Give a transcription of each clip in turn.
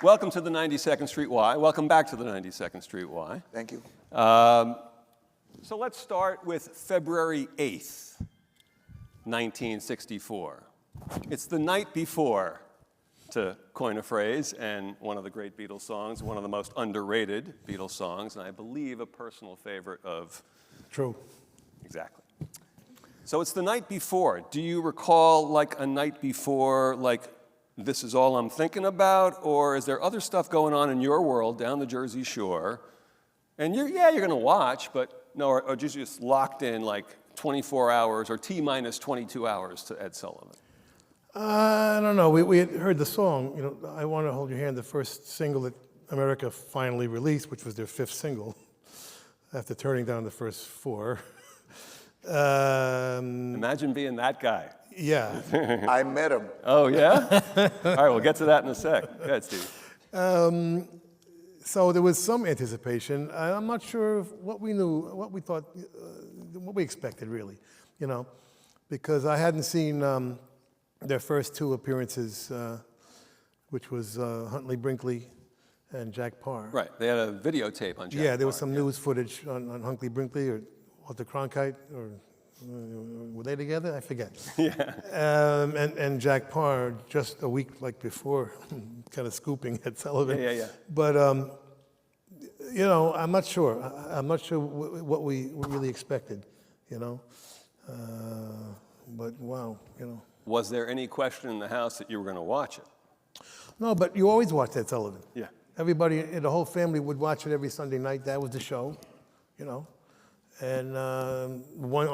Welcome to the 92nd Street Y. Welcome back to the 92nd Street Y. Thank you. So let's start with February 8th, 1964. It's the night before, to coin a phrase, and one of the great Beatles songs, one of the most underrated Beatles songs, and I believe a personal favorite of... True. Exactly. So it's the night before. Do you recall like a night before, like, this is all I'm thinking about, or is there other stuff going on in your world down the Jersey Shore, and you're going to watch, but no, or just locked in like 24 hours or T-minus 22 hours to Ed Sullivan? I don't know. We had heard the song, you know, I Want to Hold Your Hand, the first single that America finally released, which was their fifth single, after turning down the first four. Imagine being that guy. Yeah. I met him. Oh, yeah? All right, we'll get to that in a sec. Go ahead, Steve. So there was some anticipation. I'm not sure what we knew, what we thought, what we expected, really, you know, because I hadn't seen their first two appearances, which was Huntley Brinkley and Jack Parr. Right, they had a videotape on Jack Yeah, there was Parr, some news footage on Huntley Brinkley or Walter Cronkite, or were they together? I forget. Yeah. And Jack Parr just a week like before, kind of scooping Ed Sullivan. Yeah. But you know, I'm not sure. I'm not sure what we really expected, you know. But wow, you know. Was there any question in the house that you were going to watch it? No, but you always watched Ed Sullivan. Yeah. Everybody, the whole family would watch it every Sunday night. That was the show, you know. And on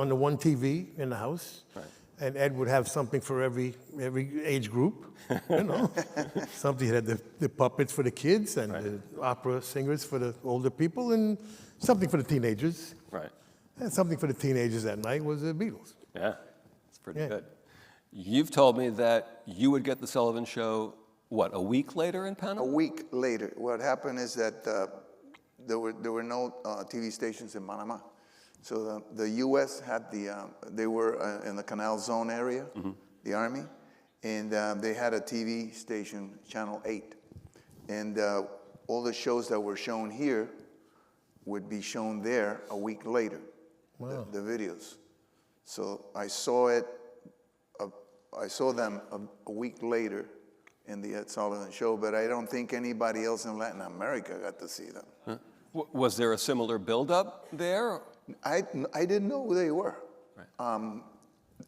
the one TV in the house. Right. And Ed would have something for every age group, you know. Something had the puppets for the kids and the opera singers for the older people, and something for the teenagers. Right. And something for the teenagers that night was the Beatles. Yeah, it's pretty Yeah. good. You've told me that you would get the Sullivan Show, what, a week later in Panama? A week later. What happened is that there were no TV stations in Panama. So the U.S. had they were in the Canal Zone area, the Army, and they had a TV station, Channel 8. And all the shows that were shown here would be shown there a week later, the videos. So I saw them a week later in the Ed Sullivan Show, but I don't think anybody else in Latin America got to see them. Huh? Was there a similar build-up there? I didn't know who they were. Right.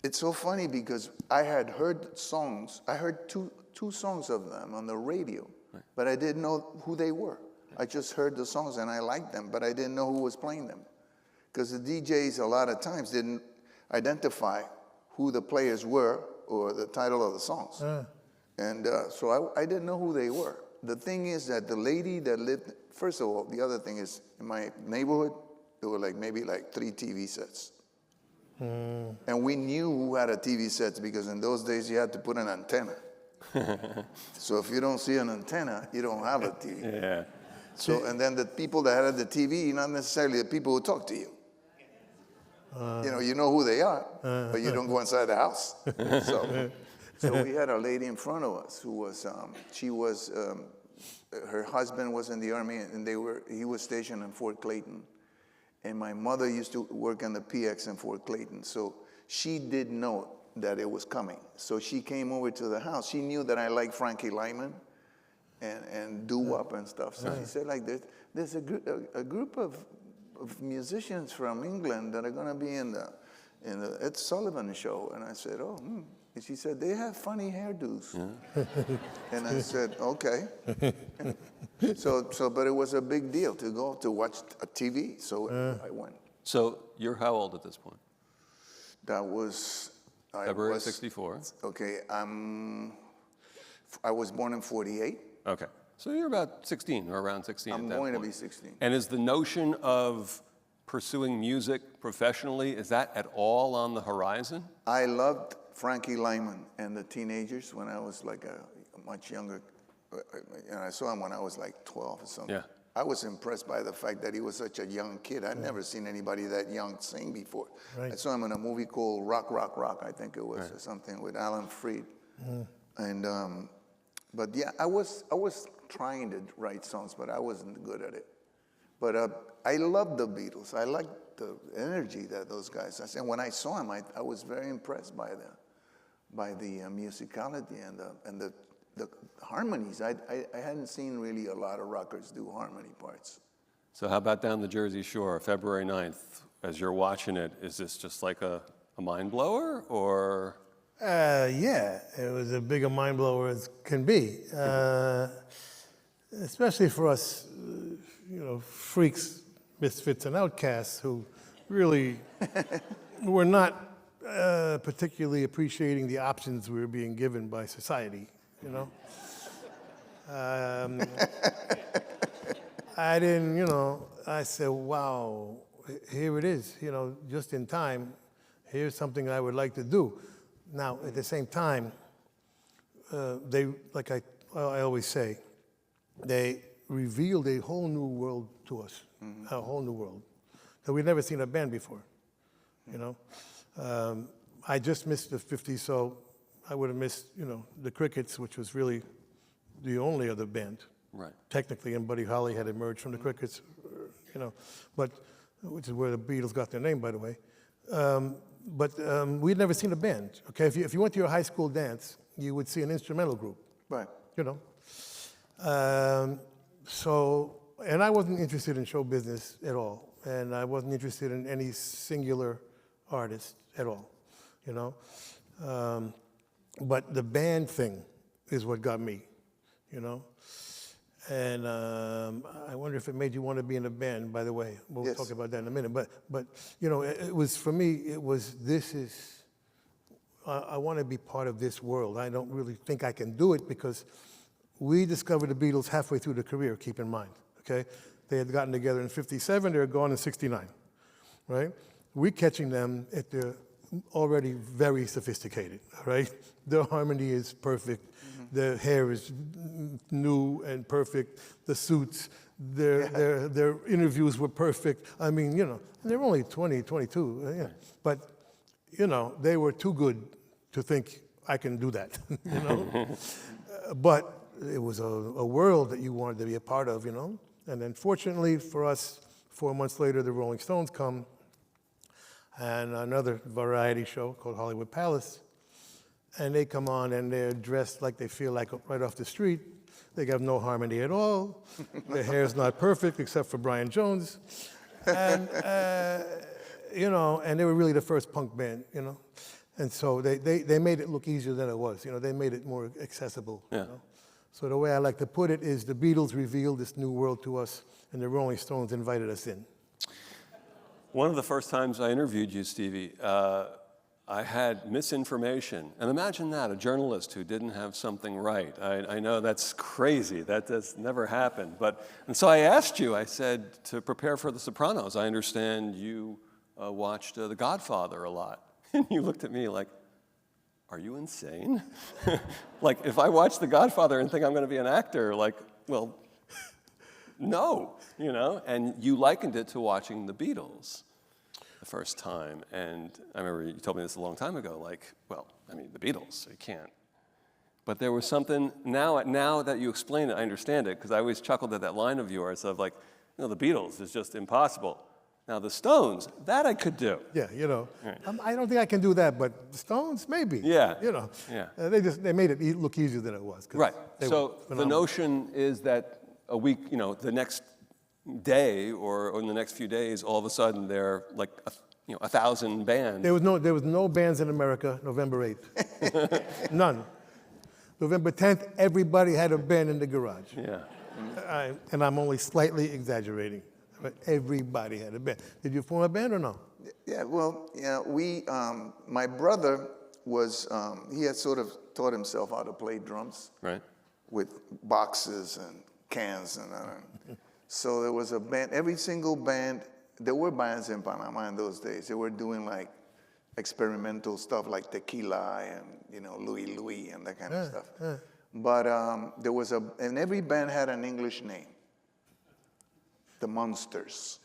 It's so funny because I had heard songs. I heard two songs of them on the radio, but I didn't know who they were. I just heard the songs and I liked them, but I didn't know who was playing them. Because the DJs a lot of times didn't identify who the players were or the title of the songs. And so I didn't know who they were. The thing is that the lady that lived, first of all, the other thing is in my neighborhood, there were maybe 3 TV sets. And we knew who had a TV set because in those days you had to put an antenna. So if you don't see an antenna, you don't have a TV. Yeah. So, and then the people that had the TV, not necessarily the people who talk to you. You know who they are, but you don't go inside the house. So we had a lady in front of us who was, her husband was in the Army and he was stationed in Fort Clayton. And my mother used to work on the PX in Fort Clayton. So she did know that it was coming. So she came over to the house. She knew that I liked Frankie Lyman and doo-wop and stuff. So she said, there's a group of musicians from England that are going to be in the Ed Sullivan Show. And I said, And she said, they have funny hairdos. Yeah. And I said, okay. But it was a big deal to go to watch a TV, so I went. So you're how old at this point? That was... February 64. Okay, I was born in 48. Okay, so you're about 16 or around 16 I'm at that going point. to be 16. And is the notion of pursuing music professionally, is that at all on the horizon? I loved Frankie Lyman and the Teenagers when I was a much younger. And I saw him when I was 12 or something. Yeah. I was impressed by the fact that he was such a young kid. I'd never seen anybody that young sing before. Right. I saw him in a movie called Rock, Rock, Rock, I think it was, or something with Alan Freed. And, but yeah, I was trying to write songs, but I wasn't good at it. But I loved the Beatles. I liked the energy that those guys had. And when I saw them, I was very impressed by the musicality and the harmonies. I hadn't seen really a lot of rockers do harmony parts. So how about down the Jersey Shore, February 9th? As you're watching it, is this just like a mind blower, or? Yeah, it was as big a mind blower as can be, especially for us, freaks, misfits, and outcasts who really were not particularly appreciating the options we were being given by society. I didn't, I said, wow, here it is, just in time. Here's something I would like to do. Now, at the same time, they, like I always say, they revealed a whole new world to us, a whole new world that we'd never seen a band before. I just missed the 50s, so I would have missed, the Crickets, which was really the only other band. Right. Technically, and Buddy Holly had emerged from the Crickets, but which is where the Beatles got their name, by the way. But we'd never seen a band. Okay, if you went to your high school dance, you would see an instrumental group. Right. And I wasn't interested in show business at all, and I wasn't interested in any singular artist at all. But the band thing is what got me. And I wonder if it made you want to be in a band, by the way. We'll Yes. talk about that in a minute. But it was, for me, it was, I want to be part of this world. I don't really think I can do it because we discovered the Beatles halfway through the career, keep in mind, okay? They had gotten together in 57, they were gone in 69, right? We're catching them at their already very sophisticated, right? Their harmony is perfect. Their hair is new and perfect. The suits, their interviews were perfect. I mean, they're only 20, 22, but, they were too good to think I can do that, But it was a world that you wanted to be a part of, And then fortunately for us, 4 months later, the Rolling Stones come, and another variety show called Hollywood Palace. And they come on and they're dressed like they feel like right off the street. They have no harmony at all. Their hair's not perfect except for Brian Jones. And, and they were really the first punk band, And so they made it look easier than it was. They made it more accessible. Yeah. So the way I like to put it is the Beatles revealed this new world to us and the Rolling Stones invited us in. One of the first times I interviewed you, Stevie, I had misinformation. And imagine that, a journalist who didn't have something right. I know that's crazy. That does never happen. And so I asked you, I said, to prepare for The Sopranos, I understand you watched The Godfather a lot. And you looked at me like, are you insane? Like, if I watch The Godfather and think I'm going to be an actor, well, no, And you likened it to watching the Beatles the first time. And I remember you told me this a long time ago, the Beatles, you can't. But there was something, now that you explain it, I understand it, because I always chuckled at that line of yours of the Beatles is just impossible. Now the Stones, that I could do. Yeah, Right. I don't think I can do that, but the Stones, maybe. Yeah. Yeah. They made it look easier than it was. Right. So the notion is that a week, the next day or in the next few days, all of a sudden they're like 1,000 bands. There was no bands in America November 8th. None. November 10th, everybody had a band in the garage. Yeah. And I'm only slightly exaggerating, but everybody had a band. Did you form a band or no? Yeah, well, my brother was, he had sort of taught himself how to play drums. Right. With boxes and cans and so there was a band, every single band, there were bands in Panama in those days. They were doing like experimental stuff like Tequila and, Louis and that kind of stuff. Yeah. But there was and every band had an English name. The Monsters.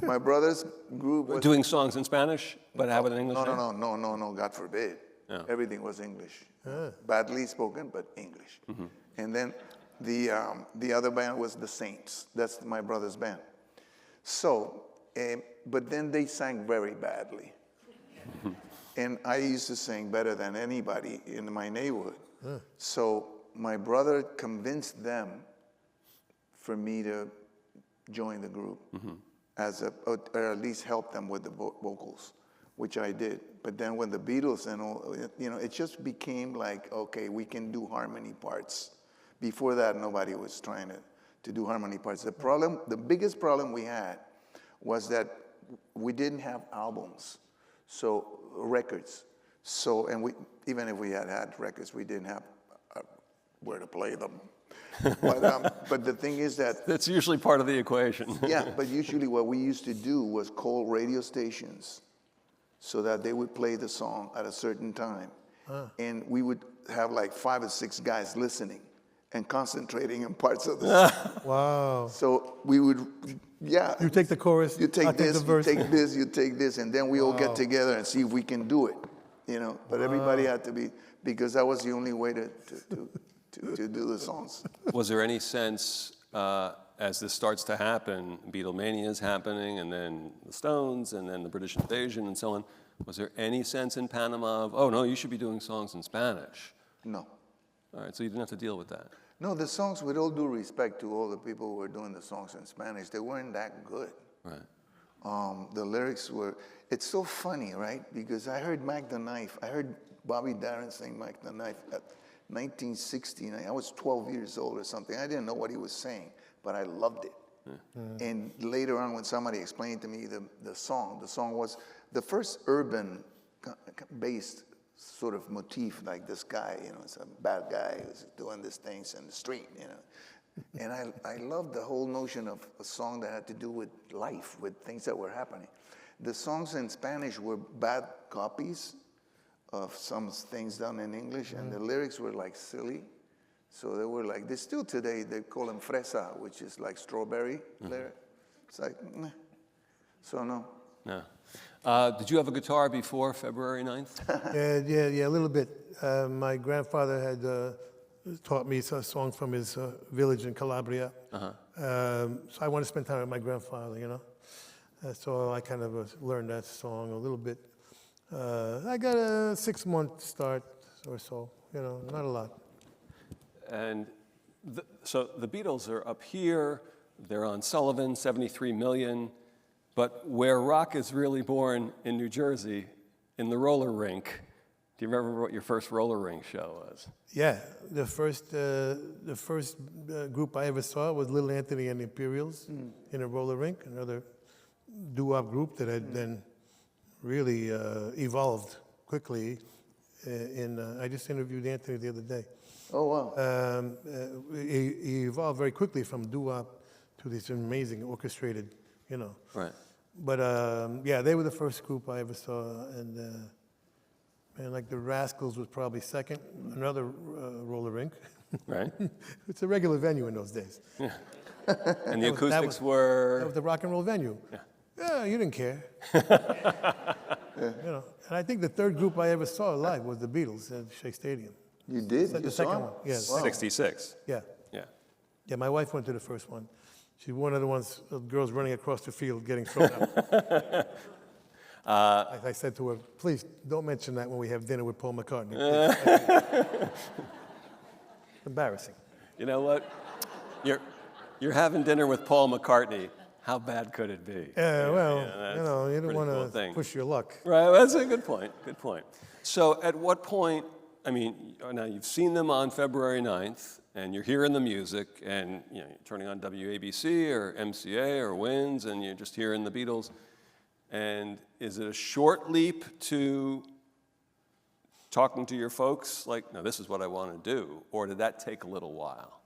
My brother's group was... Doing songs in Spanish, but have it in English? No, God forbid. Everything was English. Badly spoken, but English. And then the other band was the Saints. That's my brother's band. So, but then they sang very badly. And I used to sing better than anybody in my neighborhood. So my brother convinced them for me to join the group or at least help them with the vocals, which I did. But then when the Beatles and all, it just became like, okay, we can do harmony parts. Before that, nobody was trying to do harmony parts. The biggest problem we had was that we didn't have albums, so records. So, and even if we had records, we didn't have where to play them. But the thing is that... That's usually part of the equation. Yeah, but usually what we used to do was call radio stations so that they would play the song at a certain time. And we would have like 5 or 6 guys listening and concentrating on parts of the song. Wow. So we would, You take the chorus, you take I this, the verse. you take this, you take this, and then we all get together and see if we can do it, But everybody had to be, because that was the only way to do the songs. Was there any sense, as this starts to happen, Beatlemania is happening, and then the Stones, and then the British invasion, and so on, was there any sense in Panama of, oh, no, you should be doing songs in Spanish? No. All right, so you didn't have to deal with that. No, the songs, with all due respect to all the people who were doing the songs in Spanish, they weren't that good. Right. The lyrics were, it's so funny, right? Because I heard Mac the Knife, I heard Bobby Darin sing Mac the Knife at 1969. I was 12 years old or something. I didn't know what he was saying, but I loved it. And later on, when somebody explained to me the song was the first urban-based sort of motif, like this guy, it's a bad guy who's doing these things in the street, And I loved the whole notion of a song that had to do with life, with things that were happening. The songs in Spanish were bad copies of some things done in English, and the lyrics were like silly. So they were like, they still today, they call them fresa, which is like strawberry lyric. It's like, meh. So no. No. Did you have a guitar before February 9th? Yeah, a little bit. My grandfather had taught me a song from his village in Calabria. So I wanted to spend time with my grandfather, So I kind of learned that song a little bit. I got a 6-month start or so, not a lot. And so the Beatles are up here, they're on Sullivan, 73 million, but where rock is really born in New Jersey, in the roller rink. Do you remember what your first roller rink show was? Yeah, the first group I ever saw was Little Anthony and the Imperials in a roller rink, another doo-wop group that had then really evolved quickly. I just interviewed Anthony the other day. Oh, wow. He evolved very quickly from doo-wop to this amazing orchestrated, Right. But yeah, they were the first group I ever saw, and like the Rascals was probably second, another roller rink. Right. It's a regular venue in those days. Yeah. And the acoustics That were? was the rock and roll venue. Yeah. Yeah, you didn't care. And I think the third group I ever saw live was the Beatles at Shea Stadium. You did? The You second saw one, it? yes. Wow. 66. Yeah. Yeah. Yeah, my wife went to the first one. She's one of the ones, the girls running across the field getting thrown out. I said to her, please don't mention that when we have dinner with Paul McCartney. Embarrassing. You know what? You're having dinner with Paul McCartney. How bad could it be? Yeah, well, that's you don't pretty want cool to thing. push your luck. Right, well, that's a good point. Good point. So at what point, now you've seen them on February 9th, and you're hearing the music, and you're turning on WABC or MCA or WINS, and you're just hearing the Beatles. And is it a short leap to talking to your folks, like, no, this is what I want to do, or did that take a little while?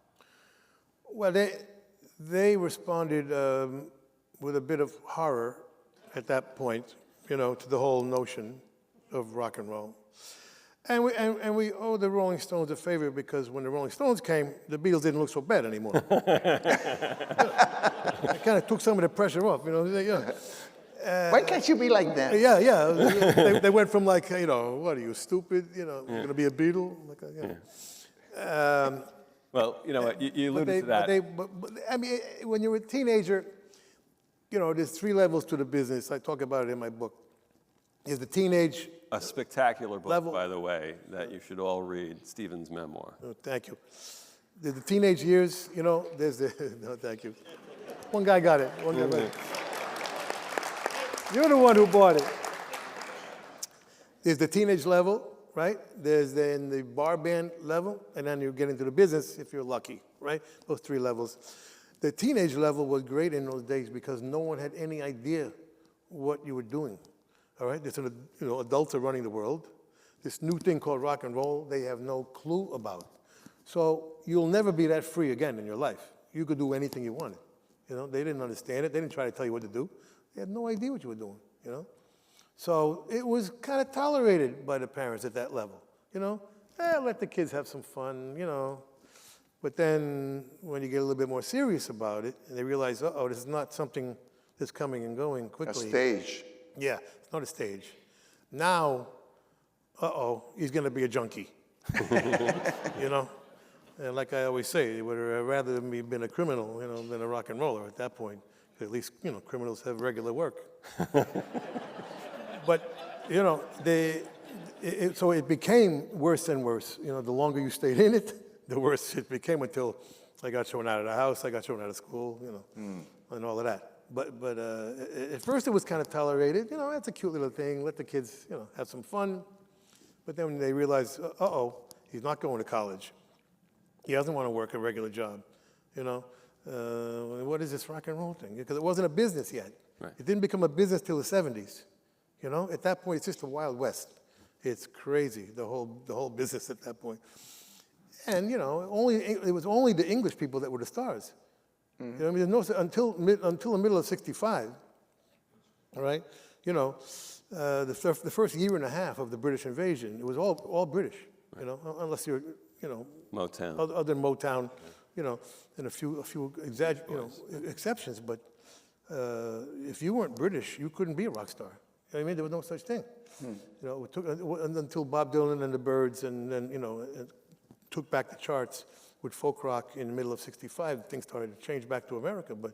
Well, they responded with a bit of horror at that point, to the whole notion of rock and roll. And we owe the Rolling Stones a favor because when the Rolling Stones came, the Beatles didn't look so bad anymore. It kind of took some of the pressure off, Why can't you be like that? Yeah, they went from like, you know, what are you, stupid? You know, you're going to be a Beatle? Like, you know. Well, you know what, you alluded to that. But I mean, when you're a teenager, you know, there's 3 levels to the business. I talk about it in my book. There's the teenage. A spectacular book, level. by the way, that you should all read, Stephen's memoir. Oh, thank you. There's the teenage years, you know, there's the, no, thank you. One guy got it, one guy got it. You're the one who bought it. There's the teenage level, right? There's then the bar band level, and then you get into the business if you're lucky, right? Those 3 levels. The teenage level was great in those days because no one had any idea what you were doing, all right? There's adults are running the world. This new thing called rock and roll, they have no clue about. So you'll never be that free again in your life. You could do anything you wanted. You know, they didn't understand it. They didn't try to tell you what to do. They had no idea what you were doing, you know? So it was kind of tolerated by the parents at that level, you know? Let the kids have some fun, you know? But then when you get a little bit more serious about it, and they realize, uh-oh, this is not something that's coming and going quickly. A stage. Yeah, it's not a stage. Now, uh-oh, he's going to be a junkie, you know? And like I always say, it would have rather me been a criminal, you know, than a rock and roller at that point. At least, you know, criminals have regular work. But, you know, so it became worse and worse. You know, the longer you stayed in it, the worse it became until I got thrown out of the house, I got thrown out of school, you know, and all of that. But at first it was kind of tolerated. You know, that's a cute little thing. Let the kids, you know, have some fun. But then when they realized, uh-oh, he's not going to college. He doesn't want to work a regular job, you know. What is this rock and roll thing? Because it wasn't a business yet. Right. It didn't become a business till the 70s. You know, at that point, it's just the Wild West. It's crazy, the whole business at that point. And, you know, it was only the English people that were the stars. You know, I mean, until the middle of '65, all right, you know, the first year and a half of the British invasion, it was all British, you know, unless you're, you know, Motown. Other than Motown, you know, and a few exceptions. But if you weren't British, you couldn't be a rock star. You know what I mean? There was no such thing. You know, it took until Bob Dylan and the Byrds, and then, you know, it took back the charts with folk rock in the middle of '65. Things started to change back to America. But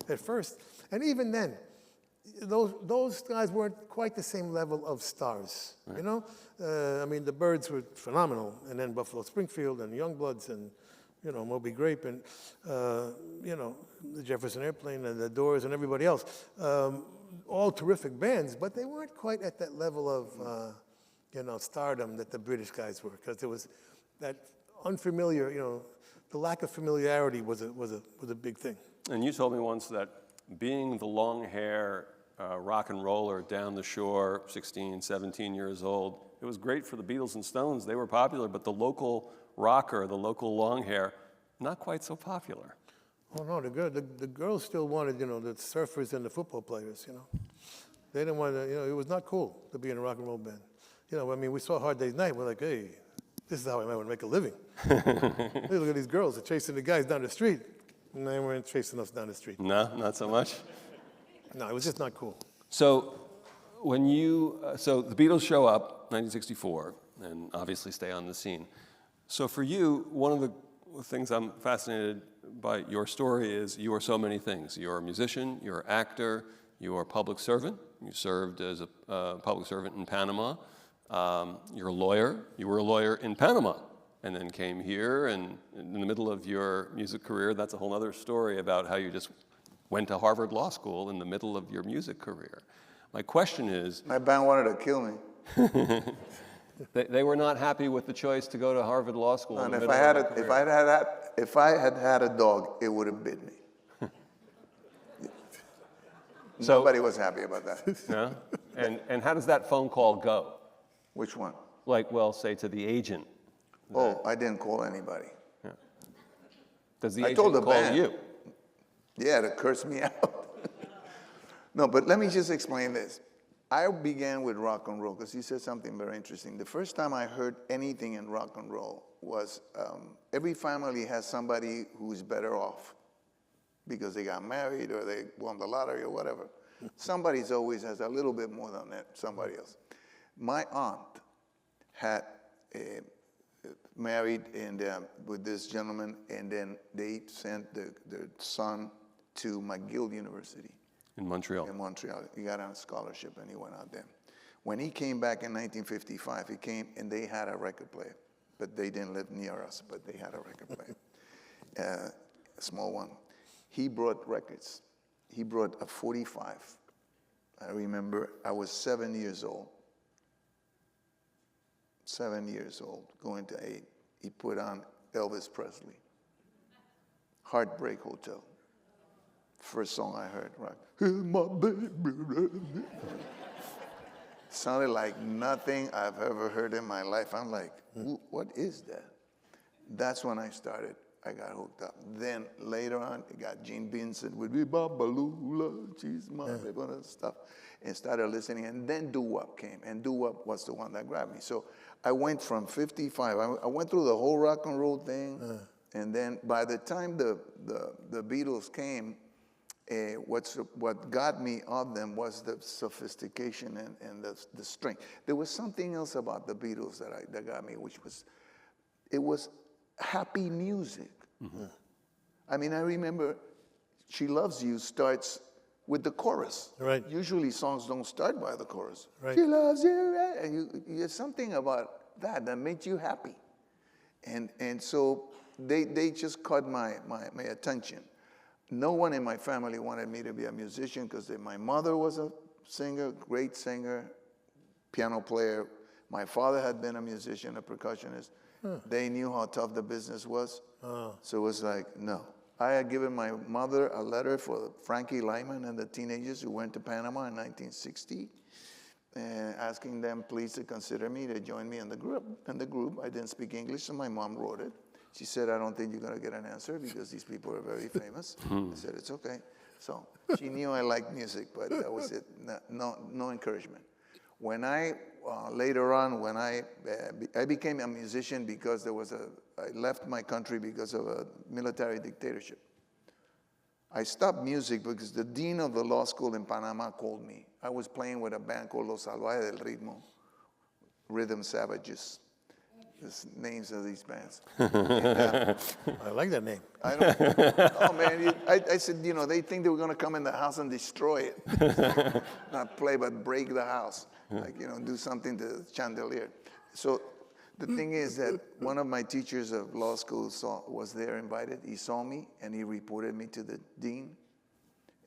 at first, and even then, those guys weren't quite the same level of stars. Right. You know, I mean, the Byrds were phenomenal, and then Buffalo Springfield and Youngbloods and, you know, Moby Grape and, you know, the Jefferson Airplane and the Doors and everybody else. All terrific bands, but they weren't quite at that level of, you know, stardom that the British guys were, because there was that unfamiliar, you know, the lack of familiarity was a big thing. And you told me once that being the long hair rock and roller down the shore, 16, 17 years old, it was great for the Beatles and Stones. They were popular, but the local rocker, the local long hair, not quite so popular. Oh no, the girls still wanted, you know, the surfers and the football players, you know. They didn't want to, you know, it was not cool to be in a rock and roll band. You know, I mean, we saw Hard Day's Night, we're like, hey, this is how I might want to make a living. Hey, look at these girls, they're chasing the guys down the street. And they weren't chasing us down the street. No, not so much? No, it was just not cool. So when so the Beatles show up, 1964, and obviously stay on the scene. So for you, one of the things I'm fascinated by your story is you are so many things. You're a musician, you're an actor, you're a public servant. You served as a public servant in Panama. You're a lawyer. You were a lawyer in Panama and then came here, and in the middle of your music career, that's a whole other story about how you just went to Harvard Law School in the middle of your music career. My question is... My band wanted to kill me. They were not happy with the choice to go to Harvard Law School. And if I had had a dog, it would have bit me. So, nobody was happy about that. No? And how does that phone call go? Which one? Like, well, say to the agent. Oh, I didn't call anybody. Yeah. Does the I agent told the call band. you? Yeah, to curse me out. No, but let me just explain this. I began with rock and roll because you said something very interesting. The first time I heard anything in rock and roll was every family has somebody who's better off because they got married or they won the lottery or whatever. Somebody's always has a little bit more than that, somebody else. My aunt had married with this gentleman, and then they sent their son to McGill University. In Montreal. In Montreal. He got on a scholarship, and he went out there. When he came back in 1955, he came, and they had a record player. But they didn't live near us, but they had a record player, a small one. He brought records. He brought a 45. I remember I was 7 years old. 7 years old, going to 8. He put on Elvis Presley, Heartbreak Hotel. First song I heard, right? Here's my baby. Sounded like nothing I've ever heard in my life. I'm like, what is that? That's when I started. I got hooked up. Then later on, I got Gene Vincent with Babalula, she's my baby, and stuff, and started listening. And then doo-wop came, and doo-wop was the one that grabbed me. So I went from 55. I went through the whole rock and roll thing, and then by the time the Beatles came, what got me of them was the sophistication and the strength. There was something else about the Beatles that got me, which was, it was happy music. Mm-hmm. I mean, I remember She Loves You starts with the chorus. Right. Usually songs don't start by the chorus. Right. She loves you, and there's something about that made you happy. And so they just caught my attention. No one in my family wanted me to be a musician because my mother was a singer, great singer, piano player. My father had been a musician, a percussionist. They knew how tough the business was. So it was like, no. I had given my mother a letter for Frankie Lyman and the teenagers who went to Panama in 1960, asking them please to consider me to join me in the group. I didn't speak English, so my mom wrote it. She said, I don't think you're going to get an answer because these people are very famous. I said, it's okay. So she knew I liked music, but that was it. No encouragement. When later on, when I became a musician because I left my country because of a military dictatorship. I stopped music because the dean of the law school in Panama called me. I was playing with a band called Los Salvajes del Ritmo, Rhythm Savages. The names of these bands. And, I like that name. I don't, oh man, I said, they think they were going to come in the house and destroy it. Not play, but break the house. Like, do something to the chandelier. So the thing is that one of my teachers of law school was there invited. He saw me and he reported me to the dean.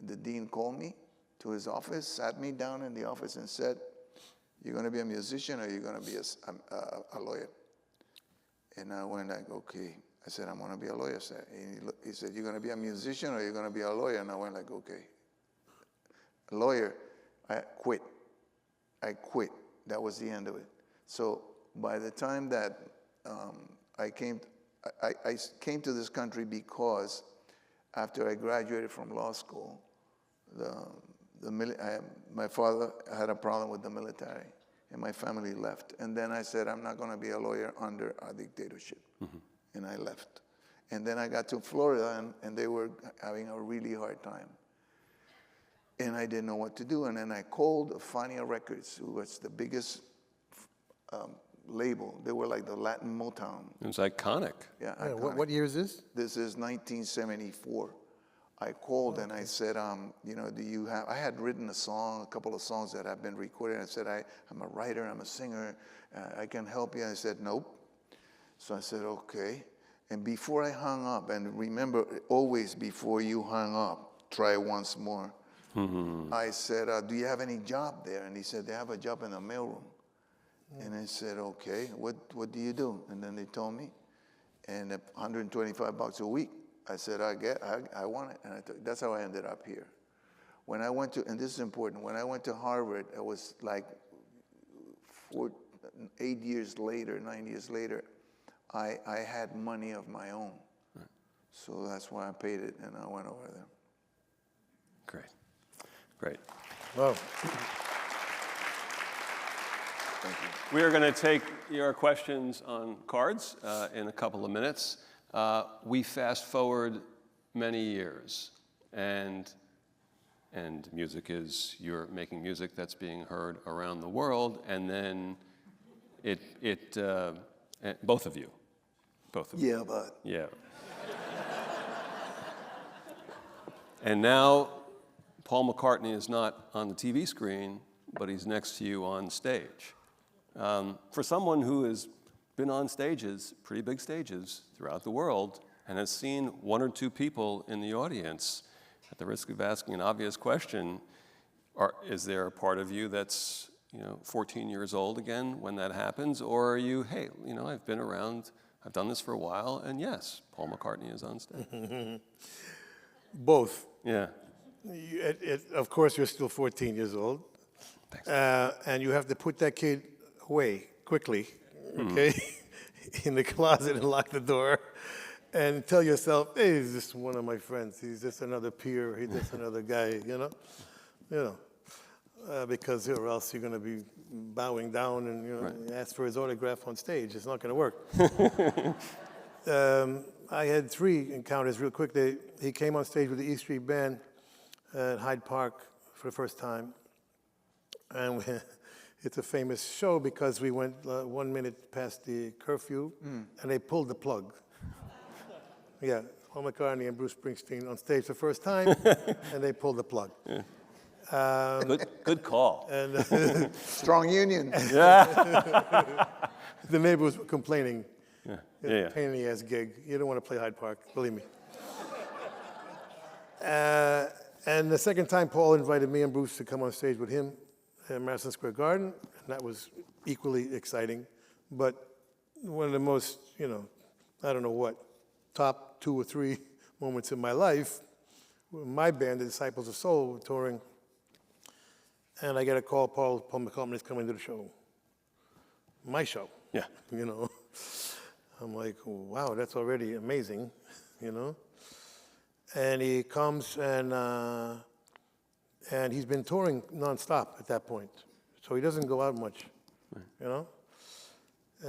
The dean called me to his office, sat me down in the office and said, you're going to be a musician or you're going to be a lawyer? And I went like, okay. I said, I'm going to be a lawyer, sir. And he said, you're going to be a musician or you're going to be a lawyer? And I went like, okay. A lawyer, I quit. That was the end of it. So by the time that I came to this country because after I graduated from law school, my father had a problem with the military. And my family left. And then I said, I'm not going to be a lawyer under a dictatorship. Mm-hmm. And I left. And then I got to Florida, and they were having a really hard time. And I didn't know what to do. And then I called Fania Records, who was the biggest label. They were like the Latin Motown. It was iconic. Yeah, Yeah, iconic. what year is this? This is 1974. I called and I said, do you have, I had written a couple of songs that have been recorded. I said, I'm a writer, I'm a singer, I can help you. I said, nope. So I said, okay. And before I hung up, and remember, always before you hung up, try once more. Mm-hmm. I said, do you have any job there? And he said, they have a job in the mailroom. And I said, okay, what do you do? And then they told me, and $125 a week. I said, I want it. And that's how I ended up here. When I went to, and this is important, when I went to Harvard, it was like 9 years later, I had money of my own. Right. So that's why I paid it, and I went over there. Great. Wow. Thank you. We are going to take your questions on cards in a couple of minutes. We fast forward many years, and And music is, you're making music that's being heard around the world, and then both of you. Yeah, but Yeah. And now Paul McCartney is not on the TV screen, but he's next to you on stage. For someone who has been on stages, pretty big stages throughout the world, and has seen one or two people in the audience, at the risk of asking an obvious question, is there a part of you that's 14 years old again when that happens? Or are you, hey, I've been around, I've done this for a while, and yes, Paul McCartney is on stage. Both. Yeah. Of course, you're still 14 years old. Thanks. And you have to put that kid away quickly, okay, in the closet and lock the door and tell yourself, hey, he's just one of my friends. He's just another peer. He's just another guy, because or else you're going to be bowing down and ask for his autograph on stage. It's not going to work. I had 3 encounters real quick. He came on stage with the E Street Band at Hyde Park for the first time. And it's a famous show because we went 1 minute past the curfew, and they pulled the plug. Yeah, Paul McCartney and Bruce Springsteen on stage for the first time, and they pulled the plug. Yeah. Good call. And strong union. Yeah. the neighbors were complaining. Yeah. Pain in the ass gig. You don't want to play Hyde Park, believe me. And the second time, Paul invited me and Bruce to come on stage with him at Madison Square Garden, and that was equally exciting. But one of the most, I don't know what, top 2 or 3 moments in my life, my band, the Disciples of Soul, were touring, and I get a call, Paul McCartney is coming to the show. My show. Yeah. I'm like, wow, that's already amazing, And he comes and he's been touring nonstop at that point, so he doesn't go out much,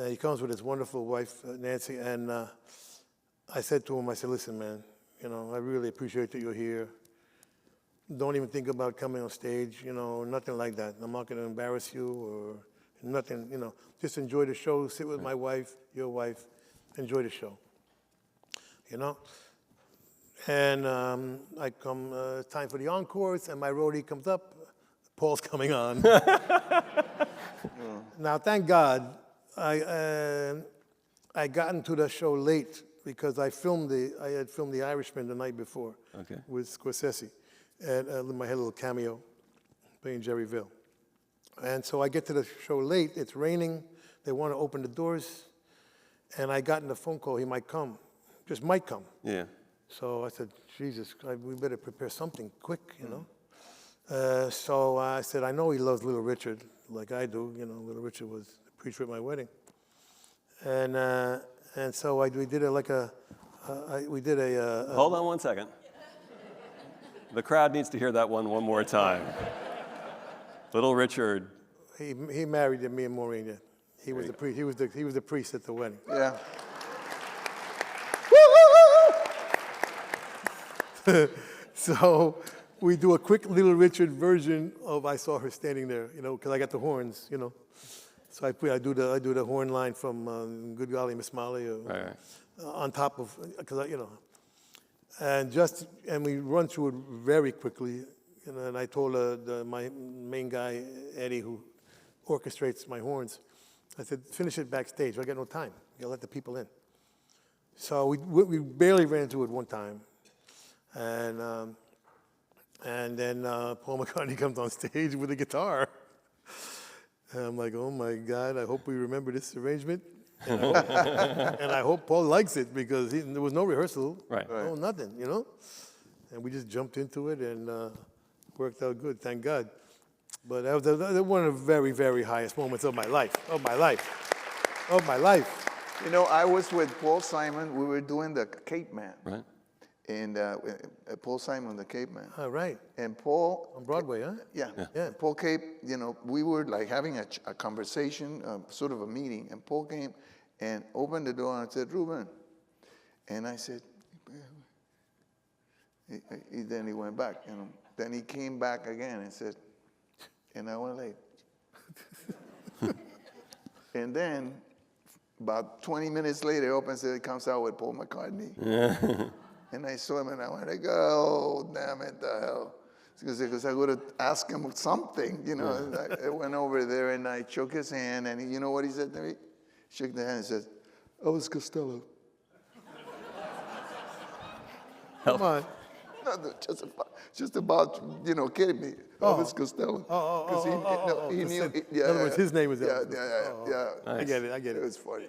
He comes with his wonderful wife, Nancy, and I said to him, listen, man, I really appreciate that you're here. Don't even think about coming on stage, nothing like that. I'm not going to embarrass you or nothing, Just enjoy the show, sit with my wife, your wife, enjoy the show, And I come, time for the encores, and my roadie comes up, Paul's coming on. Now, thank God, I got into the show late because I had filmed The Irishman the night before with Scorsese, and I had a little cameo playing Jerry Ville. And so I get to the show late, it's raining, they want to open the doors, and I got in the phone call, he might come, just might come. Yeah. So I said, Jesus, we better prepare something quick, So I said, I know he loves Little Richard, like I do. Little Richard was the preacher at my wedding. And so we did it like Hold on 1 second. The crowd needs to hear that one more time. Little Richard. He married me and Maureen. Yeah. He was the priest. He was the priest at the wedding. Yeah. So we do a quick Little Richard version of "I Saw Her Standing There," because I got the horns, So I do the horn line from "Good Golly Miss Molly," Right. on top of, because and we run through it very quickly. And I told my main guy Eddie, who orchestrates my horns, I said, finish it backstage. I got no time. You gotta let the people in. So we barely ran through it one time. And then Paul McCartney comes on stage with a guitar. And I'm like, oh my God, I hope we remember this arrangement. And I hope Paul likes it because there was no rehearsal. Right. No, nothing, And we just jumped into it and worked out good, thank God. But that was one of the very, very highest moments of my life, I was with Paul Simon. We were doing the Cape Man. Right. And Paul Simon, the Cape Man. All right. And Paul. On Broadway, huh? Yeah. Yeah. And Paul came, we were like having a conversation, sort of a meeting. And Paul came and opened the door and said, Rubén. And I said, then he went back, Then he came back again and said, an hour late. And then, about 20 minutes later, he opens it, comes out with Paul McCartney. And I saw him and I went like, oh, damn it, the hell. Because I would have asked him something, you know. I went over there and I shook his hand, and you know what he said to me? Shook the hand and said, Elvis Costello. Come on. No, just about, you know, kidding me. Elvis Costello. Because he knew. In other words, his name was Yeah, Elvis. yeah. I get it. It was funny.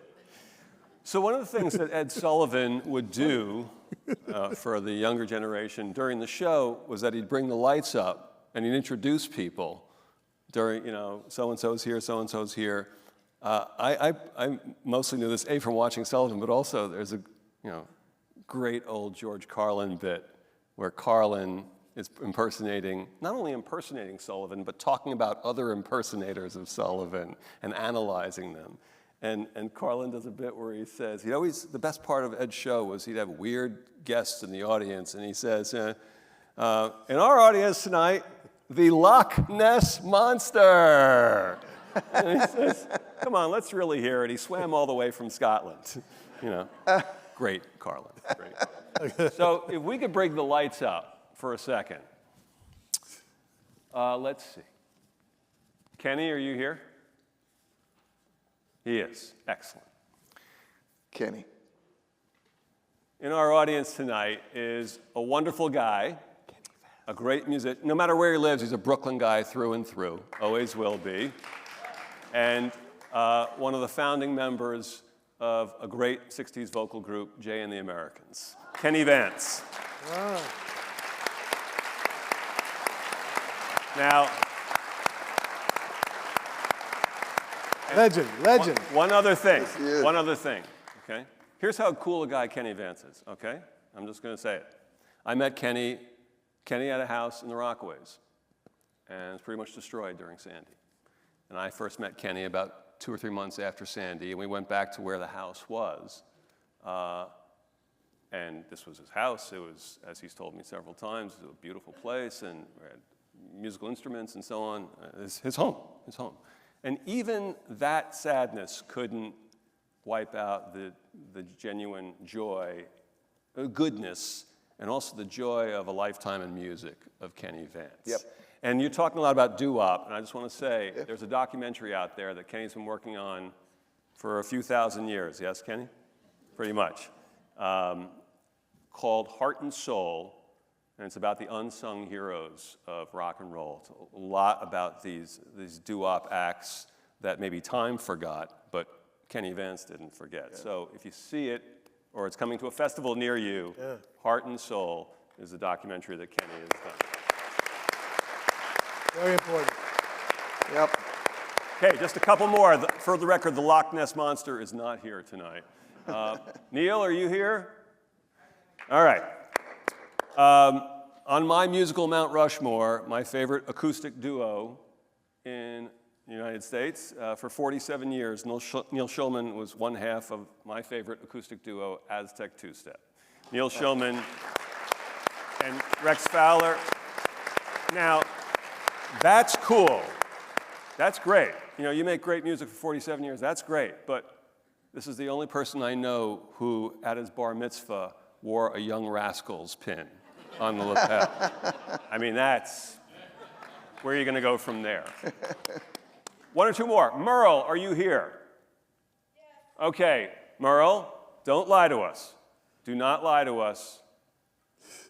So one of the things that Ed Sullivan would do for the younger generation during the show was that he'd bring the lights up and he'd introduce people during, you know, so-and-so's here, so-and-so's here. I mostly knew this, A, from watching Sullivan, but also there's a, you know, great old George Carlin bit where Carlin is not only impersonating Sullivan, but talking about other impersonators of Sullivan and analyzing them. And Carlin does a bit where he says, the best part of Ed's show was he'd have weird guests in the audience, and he says, in our audience tonight, the Loch Ness Monster. And he says, come on, let's really hear it. He swam all the way from Scotland. You know, great, Carlin, great. So if we could bring the lights up for a second. Let's see. Kenny, are you here? He is. Excellent. Kenny. In our audience tonight is a wonderful guy, a great musician. No matter where he lives, he's a Brooklyn guy through and through, always will be. And one of the founding members of a great 60s vocal group, Jay and the Americans, Kenny Vance. Wow. Now, Legend. One other thing, Yes, okay? Here's how cool a guy Kenny Vance is, okay? I'm just gonna say it. I met Kenny had a house in the Rockaways, and it was pretty much destroyed during Sandy. And I first met Kenny about 2 or 3 months after Sandy, and we went back to where the house was. And this was his house. It was, as he's told me several times, it was a beautiful place, and we had musical instruments and so on. His home. And even that sadness couldn't wipe out the genuine joy, goodness, and also the joy of a lifetime in music of Kenny Vance. Yep. And you're talking a lot about doo-wop, and I just want to say there's a documentary out there that Kenny's been working on for a few thousand years. Yes, Kenny? Pretty much. Called Heart and Soul, and it's about the unsung heroes of rock and roll. It's a lot about these doo-wop acts that maybe time forgot, but Kenny Vance didn't forget. Yeah. So if you see it, or it's coming to a festival near you, Heart and Soul is the documentary that Kenny has done. Very important. Yep. Okay, just a couple more. For the record, the Loch Ness Monster is not here tonight. Neil, are you here? All right. On my musical Mount Rushmore, my favorite acoustic duo in the United States, for 47 years, Neil Schulman was one half of my favorite acoustic duo, Aztec Two-Step. Neil Schulman and Rex Fowler. Now, that's cool. That's great. You know, you make great music for 47 years, that's great. But this is the only person I know who, at his bar mitzvah, wore a Young Rascals pin on the lapel. I mean, that's, where are you going to go from there? One or two more. Merle, are you here? Yes. Okay, Merle, don't lie to us. Do not lie to us.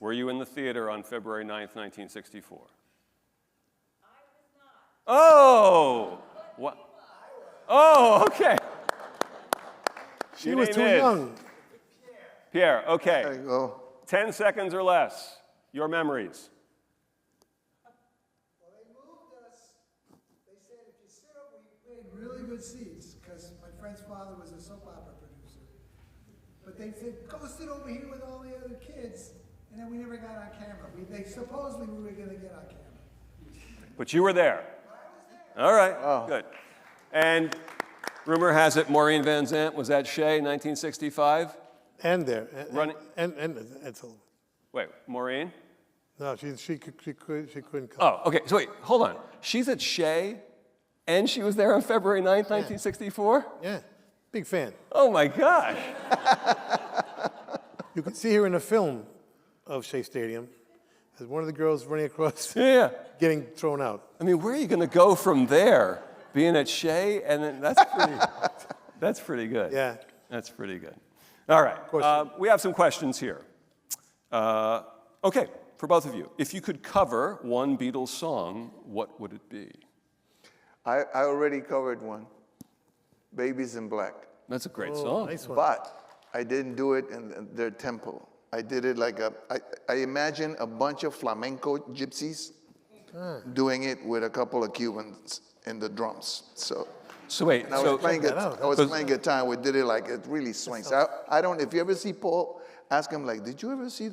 Were you in the theater on February 9th, 1964? Oh! What? Oh, okay. She was too young. Pierre, okay. There you go. 10 seconds or less. Your memories. Well, they moved us. They said if you sit over, we had really good seats because my friend's father was a soap opera producer. But they said, go sit over here with all the other kids. And then we never got on camera. Supposedly we were going to get on camera. But you were there. All right, good. And rumor has it Maureen Van Zandt was at Shea in 1965? And there. Running. And Ed Sullivan. Wait, Maureen? No, she couldn't come. Oh, okay. So wait, hold on. She's at Shea, and she was there on February 9th, 1964? Yeah, big fan. Oh, my gosh. You can see her in a film of Shea Stadium as one of the girls running across, Yeah. getting thrown out. I mean, where are you going to go from there? Being at Shea, and then that's pretty good. Yeah. That's pretty good. All right. We have some questions here. Okay, for both of you. If you could cover one Beatles song, what would it be? I already covered one, Babies in Black. That's a great song. Nice one. But I didn't do it in their tempo. I did it like I imagine a bunch of flamenco gypsies doing it with a couple of Cubans in the drums. So Wait, and I was playing guitar, and we did it like it really swings. I don't, if you ever see Paul, ask him like, did you ever hear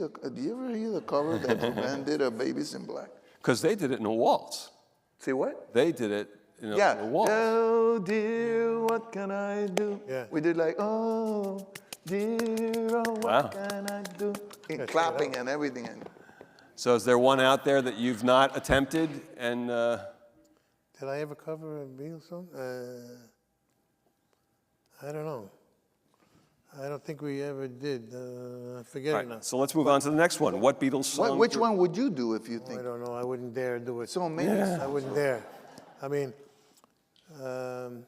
the cover that the band did of Babies in Black? because they did it in a waltz. See what? They did it in a Yeah. waltz. Oh dear, what can I do? Yeah. We did like, oh dear, oh what Wow. can I do? And clapping and everything. And So is there one out there that you've not attempted? And Did I ever cover a Beatles song? I don't know. I don't think we ever did. I forget all it now. right, so let's move on to the next one. What Beatles song? which one would you do if you I think? don't know. I wouldn't dare do it. So amazing. I wouldn't dare. I mean, the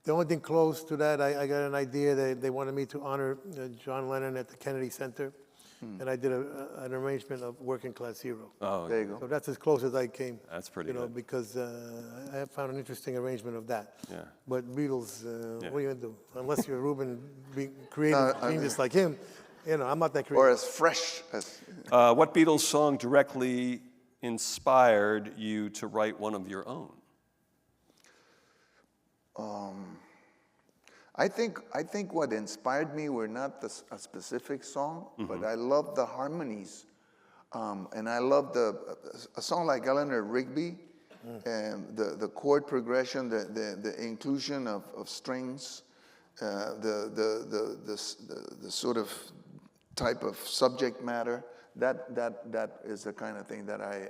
only thing close to that, I got an idea that they wanted me to honor John Lennon at the Kennedy Center, and I did an arrangement of Working Class Hero. Oh, There you go. So that's as close as I came. That's pretty You know, good. because I have found an interesting arrangement of that. Yeah. But Beatles, Yeah. what are you gonna do? Unless you're Rubén, being creative genius like him, you know, I'm not that creative. Or as fresh as. what Beatles song directly inspired you to write one of your own? I think what inspired me were not a specific song, but I love the harmonies, and I love a song like Eleanor Rigby, and the chord progression, the inclusion of strings, the sort of type of subject matter. That is the kind of thing that I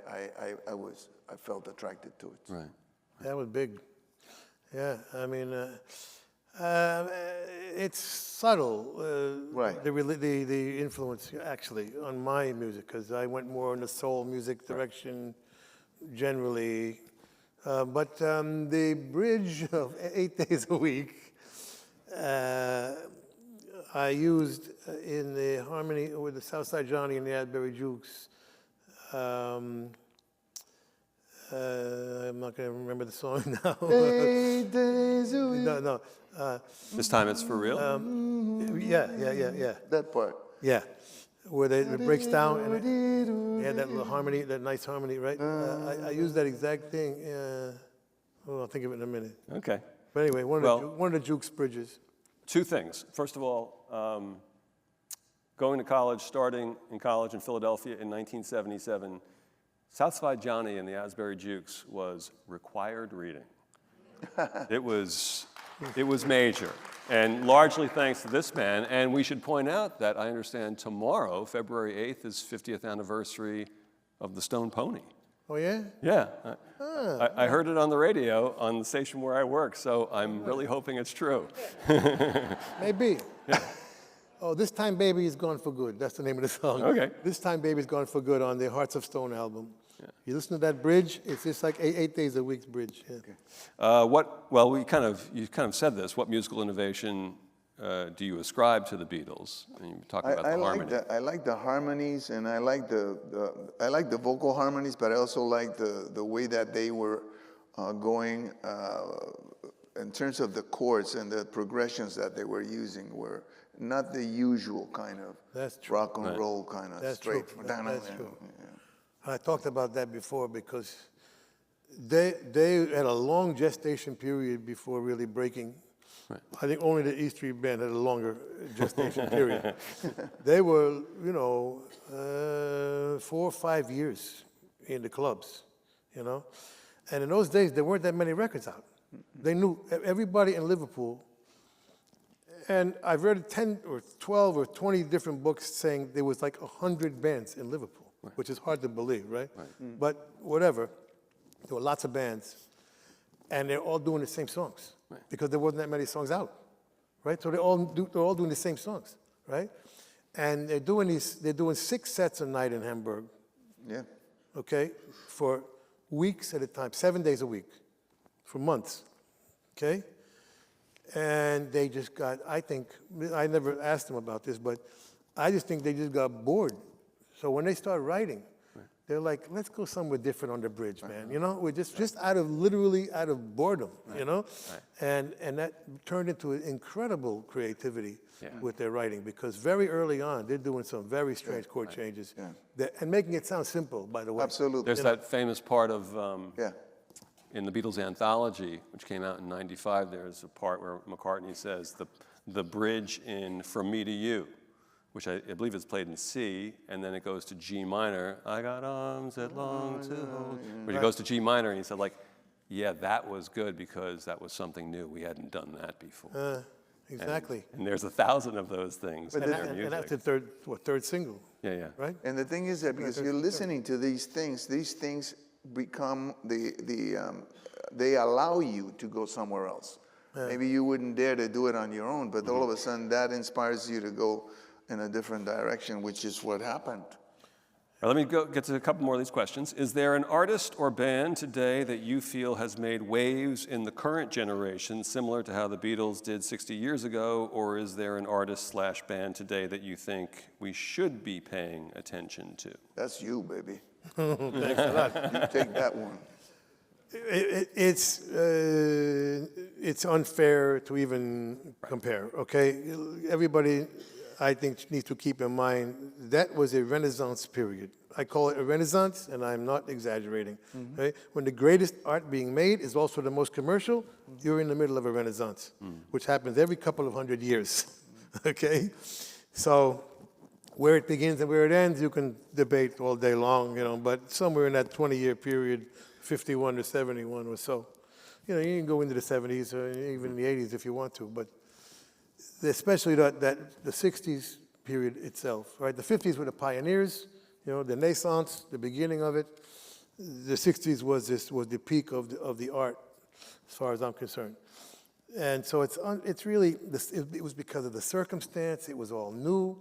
felt attracted to it. Right. That was big. Yeah, I mean, it's subtle. Right. The influence actually on my music, because I went more in the soul music direction generally. But the bridge of 8 days a week, I used in the harmony with the Southside Johnny and the Asbury Jukes. I'm not going to remember the song now. 8 days a week. No. This time it's for real? Yeah. That part. Yeah. Where it breaks down and that little harmony, that nice harmony, right? I use that exact thing. I'll think of it in a minute. Okay. But anyway, one of the Jukes bridges. Two things. First of all, going to college, starting in college in Philadelphia in 1977, Southside Johnny and the Asbury Jukes was required reading. It was major, and largely thanks to this man. And we should point out that I understand tomorrow, February 8th, is 50th anniversary of the Stone Pony. Oh, yeah? Yeah, I heard it on the radio on the station where I work, so I'm really hoping it's true. Maybe. Oh, This Time Baby is Gone for Good. That's the name of the song. Okay. This Time Baby is Gone for Good on the Hearts of Stone album. Yeah. You listen to that bridge, it's just like 8 days a week bridge. Yeah. Well, you kind of said this. What musical innovation do you ascribe to the Beatles? And you talk about the harmony. I like the harmonies, and I like the vocal harmonies, but I also like the way that they were going in terms of the chords and the progressions that they were using were not the usual kind of rock and roll kind of straight. That's true. I talked about that before because they had a long gestation period before really breaking. Right. I think only the E Street Band had a longer gestation period. They were, 4 or 5 years in the clubs, And in those days, there weren't that many records out. They knew everybody in Liverpool. And I've read 10 or 12 or 20 different books saying there was like 100 bands in Liverpool. which is hard to believe, right? But whatever, there were lots of bands, and they're all doing the same songs because there wasn't that many songs out, right? So they're all doing the same songs, right? And they're doing 6 sets a night in Hamburg, Yeah. okay, for weeks at a time, 7 days a week, for months, okay? And they just got, I think, I never asked them about this, but I just think they just got bored. So when they start writing, they're like, let's go somewhere different on the bridge, man. You know, we're just literally out of boredom, you know? And that turned into an incredible creativity with their writing, because very early on, they're doing some very strange chord changes and making it sound simple, by the way. Absolutely. There's that famous part of Yeah. in the Beatles anthology, which came out in '95, there's a part where McCartney says the bridge in From Me to You, which I believe is played in C, and then it goes to G minor. I got arms that long to hold. But it goes to G minor, and he said, like, yeah, that was good because that was something new. We hadn't done that before. Exactly. And there's 1,000 of those things in their And music. that's the third single, Yeah. right? And the thing is that because you're listening to these things become they allow you to go somewhere else. Maybe you wouldn't dare to do it on your own, but all of a sudden that inspires you to go in a different direction, which is what happened. All right, let me get to a couple more of these questions. Is there an artist or band today that you feel has made waves in the current generation, similar to how the Beatles did 60 years ago, or is there an artist/band today that you think we should be paying attention to? That's you, baby. Thanks a lot. You take that one. It's unfair to even compare, okay? Everybody, I think, needs to keep in mind that was a Renaissance period. I call it a Renaissance, and I'm not exaggerating. Right? When the greatest art being made is also the most commercial, you're in the middle of a Renaissance, which happens every couple of 100 years, okay? So where it begins and where it ends, you can debate all day long, you know, but somewhere in that 20-year period, 51 to 71 or so. You know, you can go into the 70s or even the 80s if you want to, but especially the 60s period itself, right? The 50s were the pioneers, you know, the Renaissance, the beginning of it. The 60s was the peak of the art, as far as I'm concerned. And so it's really, it was because of the circumstance, it was all new.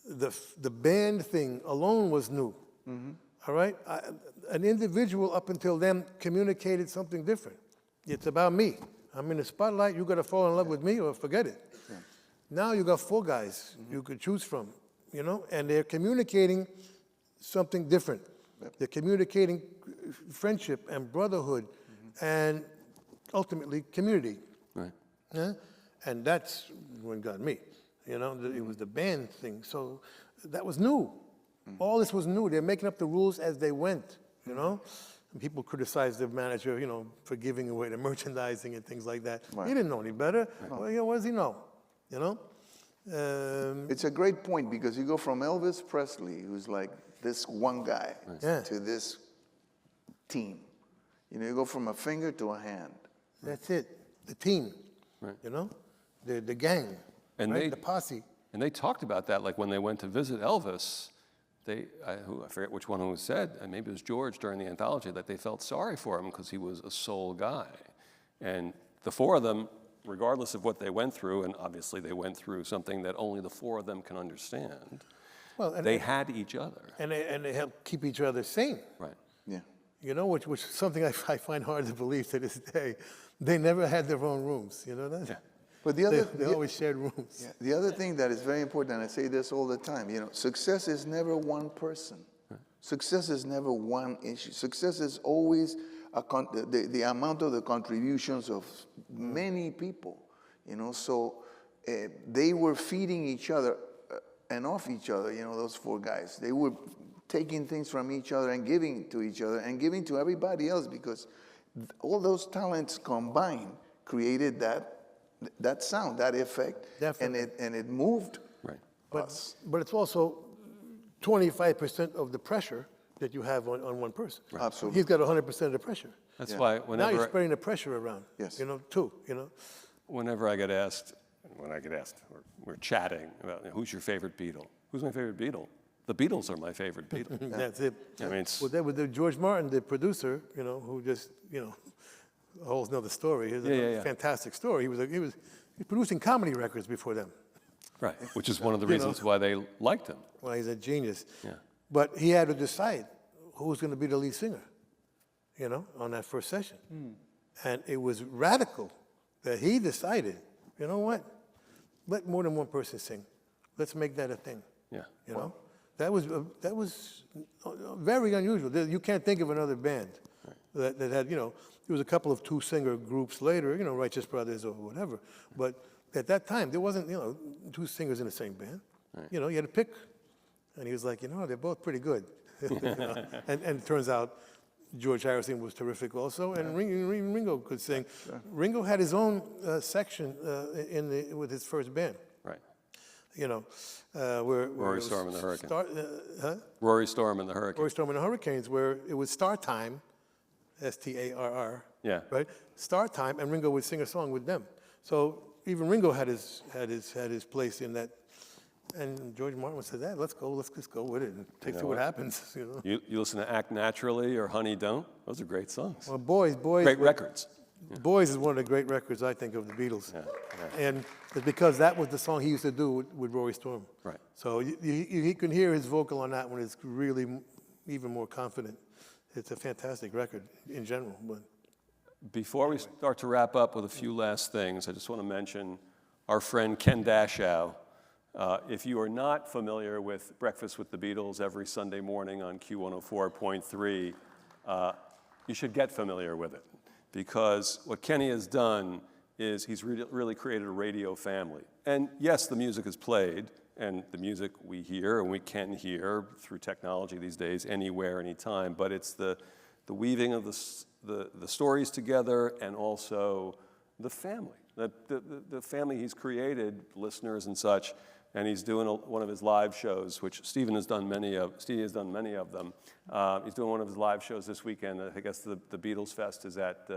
The band thing alone was new, all right? An individual up until then communicated something different. It's about me. I'm in the spotlight, you gotta fall in love with me or forget it. Yeah. Now you got 4 guys you could choose from, you know, and they're communicating something different. Yep. They're communicating friendship and brotherhood and ultimately community. Right. Yeah? And that's what got me, you know, it was the band thing. So that was new. All this was new. They're making up the rules as they went, you know? And people criticize the manager, you know, for giving away the merchandising and things like that. Right. He didn't know any better. Right. Well, you know, what does he know, you know? It's a great point because you go from Elvis Presley, who's like this one guy, to this team. You know, you go from a finger to a hand. That's it. The team, you know? The gang, and the posse. And they talked about that, like when they went to visit Elvis, I forget which one who said, and maybe it was George during the anthology, that they felt sorry for him because he was a soul guy. And the 4 of them, regardless of what they went through, and obviously they went through something that only the 4 of them can understand, they had each other. And they helped keep each other sane. Right. Yeah. You know, which is something I find hard to believe to this day. They never had their own rooms, you know that? Yeah. But they always shared rooms. Yeah. The other thing that is very important, and I say this all the time, you know, success is never one person. Right. Success is never one issue. Success is always the amount of the contributions of many people, you know. So they were feeding each other and off each other, you know, those 4 guys. They were taking things from each other and giving to each other and giving to everybody else because all those talents combined created that sound, that effect, definitely. and it moved us. But it's also 25% of the pressure that you have on one person. Right. Absolutely. He's got 100% of the pressure. That's why whenever... Now you're spreading the pressure around, you know, too, you know. Whenever I get asked, we're chatting about who's your favorite Beatle. Who's my favorite Beatle? The Beatles are my favorite Beatles. That's it. I mean, it's, Well, that was George Martin, the producer, who just, a whole another story. It's a fantastic story. He was producing comedy records before them. right, which is one of the reasons why they liked him. Well, he's a genius. Yeah. But he had to decide who was going to be the lead singer, on that first session. And it was radical that he decided, you know what? Let more than one person sing. Let's make that a thing. Yeah. That was very unusual. You can't think of another band that had, there was a couple of two-singer groups later, Righteous Brothers or whatever. But at that time, there wasn't, two singers in the same band. Right. You had to pick. And he was like, they're both pretty good. And it turns out George Harrison was terrific also, and Ringo could sing. Sure. Ringo had his own section with his first band. Right. Where Rory Storm and the Hurricanes. Rory Storm and the Hurricanes. Rory Storm and the Hurricanes, where it was Star Time, STARR. Yeah. Right. Star Time, and Ringo would sing a song with them. So even Ringo had his place in that. And George Martin said, let's just go with it and see what happens. You listen to Act Naturally or Honey Don't? Those are great songs. Well, Boys. Great records. Boys is one of the great records, I think, of the Beatles. Yeah. And it's because that was the song he used to do with Rory Storm. Right. So you can hear his vocal on that one. It's really even more confident. It's a fantastic record in general. But before we start to wrap up with a few last things, I just want to mention our friend Ken Dashow. If you are not familiar with Breakfast with the Beatles every Sunday morning on Q104.3, you should get familiar with it, because what Kenny has done is he's really created a radio family. And yes, the music is played, and the music we hear and we can hear through technology these days anywhere, anytime, but it's the weaving of the stories together, and also the family, the family he's created, listeners and such. And he's doing one of his live shows, which Steve has done many of them. He's doing one of his live shows this weekend. I guess the Beatles Fest is at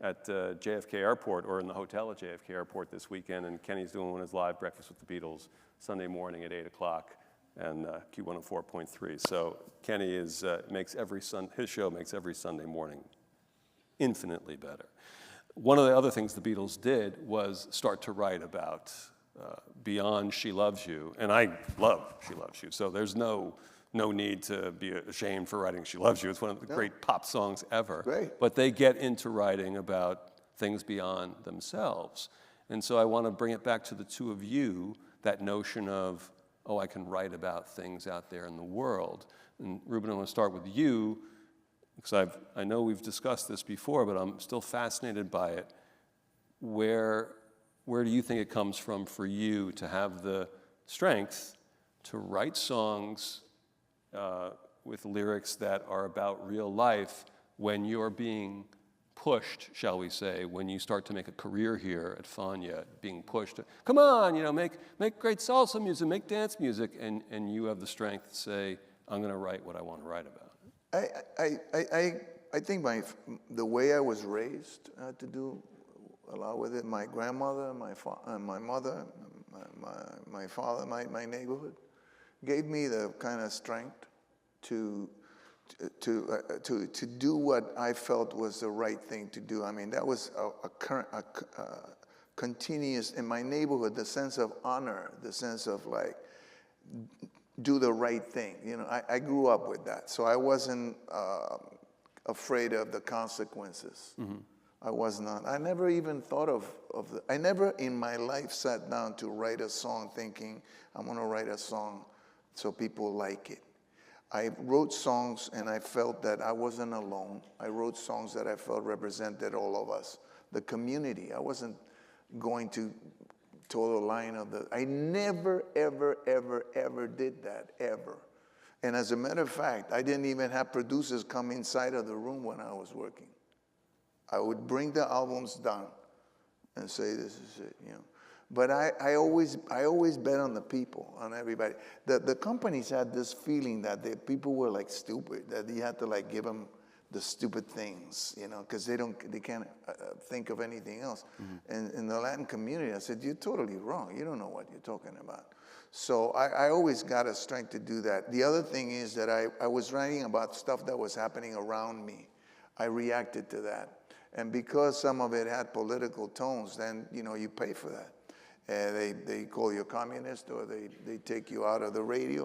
JFK Airport, or in the hotel at JFK Airport this weekend. And Kenny's doing one of his live Breakfast with the Beatles Sunday morning at 8 o'clock, and Q104.3. So Kenny his show makes every Sunday morning infinitely better. One of the other things the Beatles did was start to write about beyond She Loves You, and I love She Loves You, so there's no need to be ashamed for writing She Loves You. It's one of the great pop songs ever. Great. But they get into writing about things beyond themselves. And so I want to bring it back to the two of you, that notion of, I can write about things out there in the world. And Rubén, I want to start with you, because I know we've discussed this before, but I'm still fascinated by it. Where do you think it comes from for you to have the strength to write songs with lyrics that are about real life when you're being pushed, shall we say, when you start to make a career here at Fania, being pushed, come on, make great salsa music, make dance music, and you have the strength to say, I'm going to write what I want to write about? I think the way I was raised to do a lot with it. My grandmother, my mother, my father, my neighborhood gave me the kind of strength to do what I felt was the right thing to do. I mean, that was a continuous in my neighborhood, the sense of honor, the sense of like do the right thing. I grew up with that, so I wasn't afraid of the consequences. Mm-hmm. I was not. I never even thought I never in my life sat down to write a song thinking, I'm going to write a song so people like it. I wrote songs and I felt that I wasn't alone. I wrote songs that I felt represented all of us, the community. I wasn't going to toe the line of I never, ever, ever, ever did that, ever. And as a matter of fact, I didn't even have producers come inside of the room when I was working. I would bring the albums down and say, this is it, But I always bet on the people, on everybody. The companies had this feeling that the people were like stupid, that you had to like give them the stupid things, because they can't think of anything else. And in the Latin community, I said, you're totally wrong. You don't know what you're talking about. So I always got a strength to do that. The other thing is that I was writing about stuff that was happening around me. I reacted to that. And because some of it had political tones, then, you pay for that. They call you a communist, or they take you out of the radio.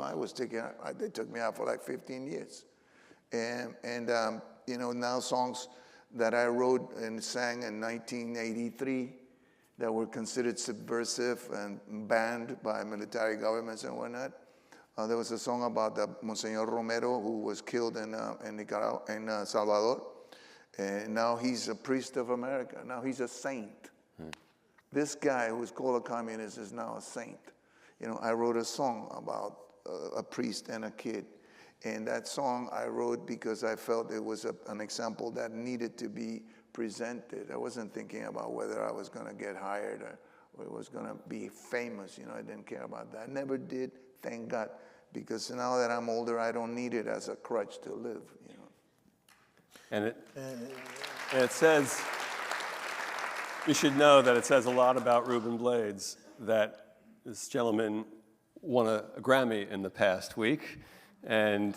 They took me out for like 15 years. And now songs that I wrote and sang in 1983 that were considered subversive and banned by military governments and whatnot. There was a song about the Monsignor Romero, who was killed in Nicaragua, in Salvador. And now he's a priest of America. Now he's a saint. This guy who was called a communist is now a saint. I wrote a song about a priest and a kid. And that song I wrote because I felt it was an example that needed to be presented. I wasn't thinking about whether I was going to get hired or it was going to be famous. I didn't care about that. I never did, thank God, because now that I'm older, I don't need it as a crutch to live. And it says, you should know that it says a lot about Rubén Blades that this gentleman won a Grammy in the past week. And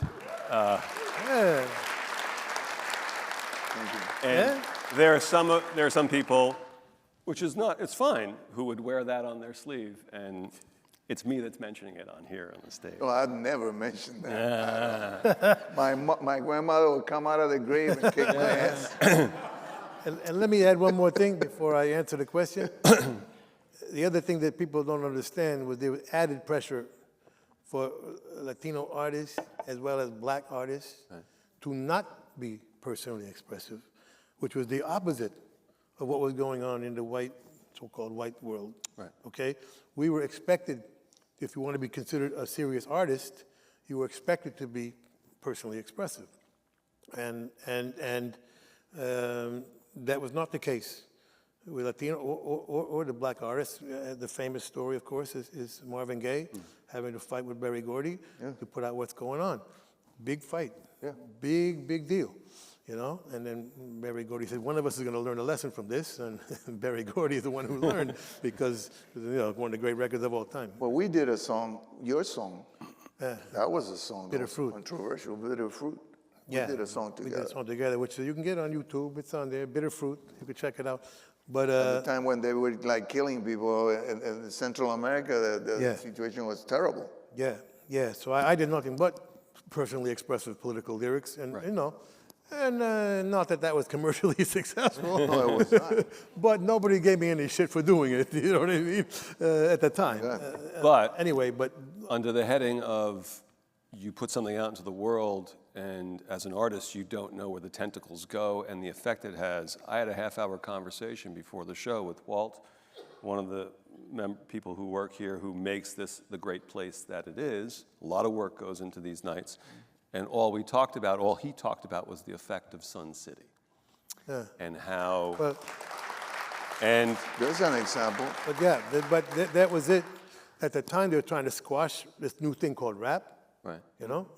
there are some people, which is not, it's fine, who would wear that on their sleeve, and it's me that's mentioning it on here on the stage. Well, I'd never mention that. My grandmother would come out of the grave and kick my ass. And let me add one more thing before I answer the question. The other thing that people don't understand was there was added pressure for Latino artists as well as black artists to not be personally expressive, which was the opposite of what was going on in the so-called white world. Right. Okay? We were expected, if you want to be considered a serious artist, you were expected to be personally expressive. And that was not the case with Latino or the black artists. The famous story, of course, is Marvin Gaye having to fight with Berry Gordy to put out What's Going On. Big fight. Yeah. Big deal. And then Berry Gordy said, one of us is going to learn a lesson from this, and Berry Gordy is the one who learned because, one of the great records of all time. Well, we did a song, your song. That was a song. Bitter Fruit. Controversial, Bitter Fruit. We Yeah, did a song together. We did a song together, which you can get on YouTube. It's on there, Bitter Fruit. You can check it out. But At the time when they were like killing people in Central America, the situation was terrible. Yeah. So I did nothing but personally expressive political lyrics, and and not that was commercially successful. No, it was not. But nobody gave me any shit for doing it. You know what I mean? At the time. But anyway, under the heading of you put something out into the world, and as an artist, you don't know where the tentacles go and the effect it has. I had a half-hour conversation before the show with Walt, one of the people who work here who makes this the great place that it is. A lot of work goes into these nights. And all he talked about was the effect of Sun City. And how, and there's an example. But that was it. At the time, they were trying to squash this new thing called rap. Right.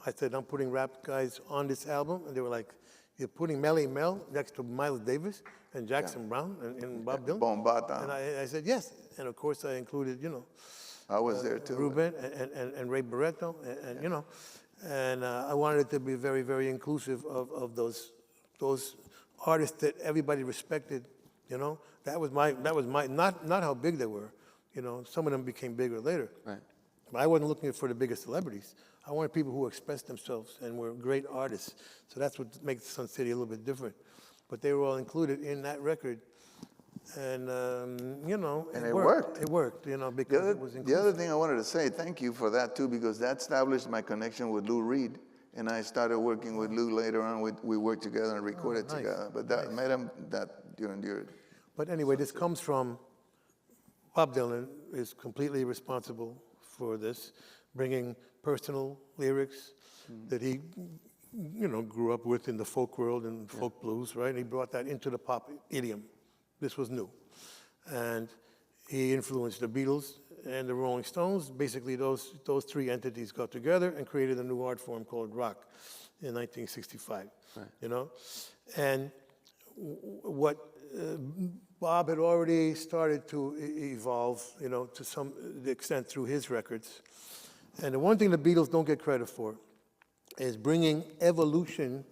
I said, I'm putting rap guys on this album. And they were like, you're putting Melly Mel next to Miles Davis and Jackson Brown and Bob Dylan? Bombata. And I said, yes. And of course, I included, I was there too. Rubén and Ray Barretto, and I wanted it to be very, very inclusive of those artists that everybody respected. That was my not how big they were. Some of them became bigger later. Right. But I wasn't looking for the biggest celebrities. I wanted people who expressed themselves and were great artists. So that's what makes Sun City a little bit different. But they were all included in that record. And, And it worked. It worked, because it was inclusive. The other thing I wanted to say, thank you for that too, because that established my connection with Lou Reed. And I started working with Lou later on. We worked together and recorded together. But that made him endured. But anyway, this comes from Bob Dylan is completely responsible for this, bringing personal lyrics that he, grew up with in the folk world and folk blues, right? And he brought that into the pop idiom. This was new. And he influenced the Beatles and the Rolling Stones. Basically, those three entities got together and created a new art form called rock in 1965. Right. You know, and what Bob had already started to evolve, you know, to some extent through his records. And the one thing the Beatles don't get credit for is bringing evolution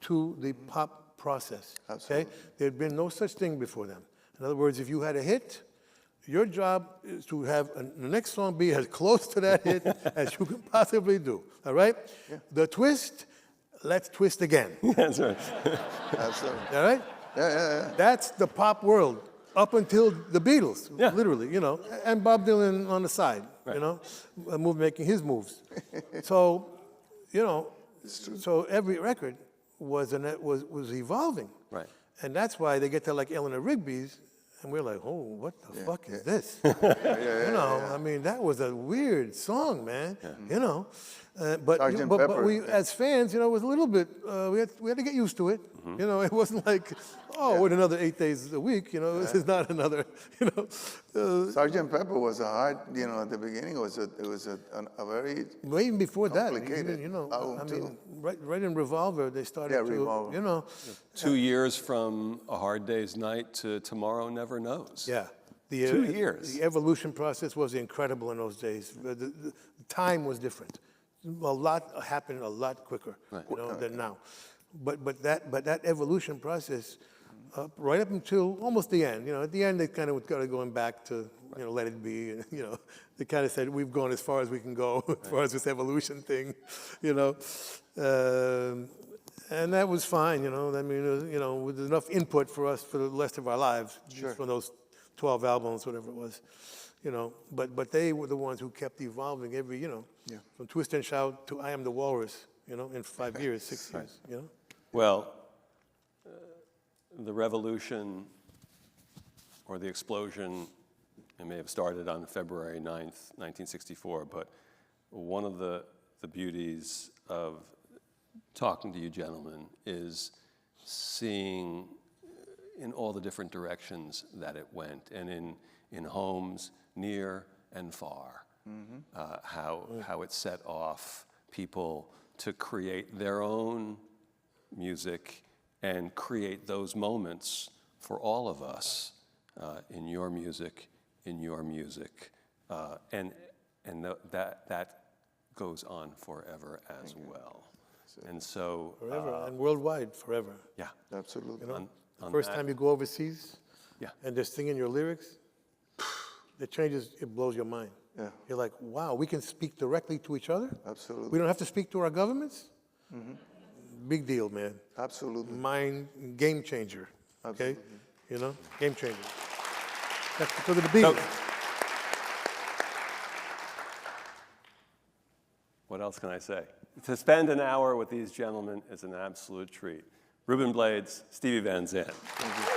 to the pop process. Absolutely. Okay, there had been no such thing before them. In other words, if you had a hit, your job is to have the next song be as close to that hit as you can possibly do. All right? Yeah. The twist, let's twist again. That's right. Absolutely. All right? Yeah. That's the pop world up until the Beatles, Yeah. literally, you know, and Bob Dylan on the side, you know, making his moves. So, you know, so every record was evolving. Right. And that's why they get to like Eleanor Rigby's, and we're like, oh, what the fuck is this? Yeah, You know, I mean, that was a weird song, man. You know, but Sgt. but Pepper. we as fans, you know, it was a little bit. We had to get used to it. You know, it wasn't like, oh, with another 8 days a week. You know, this is not another. You know, Sgt. Pepper was a hard, you know, at the beginning it was a very well, even before that, complicated even, you know, album, I mean, too. right in Revolver, they started to, Revolver. you know, 2 years from A Hard Day's Night to Tomorrow Never Knows. yeah. The, 2 years. The evolution process was incredible in those days. The time was different. A lot happened a lot quicker, you know, than now. But that evolution process, right up until almost the end. You know, at the end they kind of started going back to, you know, Let It Be. And, you know, they kind of said we've gone as far as we can go as far as this evolution thing, you know. And that was fine, you know. I mean, you know, with enough input for us for the rest of our lives, just from those 12 albums, whatever it was, you know. But they were the ones who kept evolving every, you know, from Twist and Shout to I Am the Walrus, you know, in 5 years, 6 years, you know. Well, the revolution or the explosion, it may have started on February 9th, 1964, but one of the beauties of talking to you gentlemen is seeing in all the different directions that it went, and in homes near and far, how it set off people to create their own music and create those moments for all of us in your music, and that goes on forever as well. And so Forever, and worldwide, forever. yeah, absolutely. You know, on first that- time you go overseas, yeah, and they're singing your lyrics, it changes, it blows your mind. Yeah. You're like, wow, we can speak directly to each other? Absolutely. We don't have to speak to our governments? Big deal, man. Absolutely. Game changer. Okay? Absolutely. You know? Game changer. That's because of the Beatles. What else can I say? To spend an hour with these gentlemen is an absolute treat. Rubén Blades, Stevie Van Zandt. Thank you.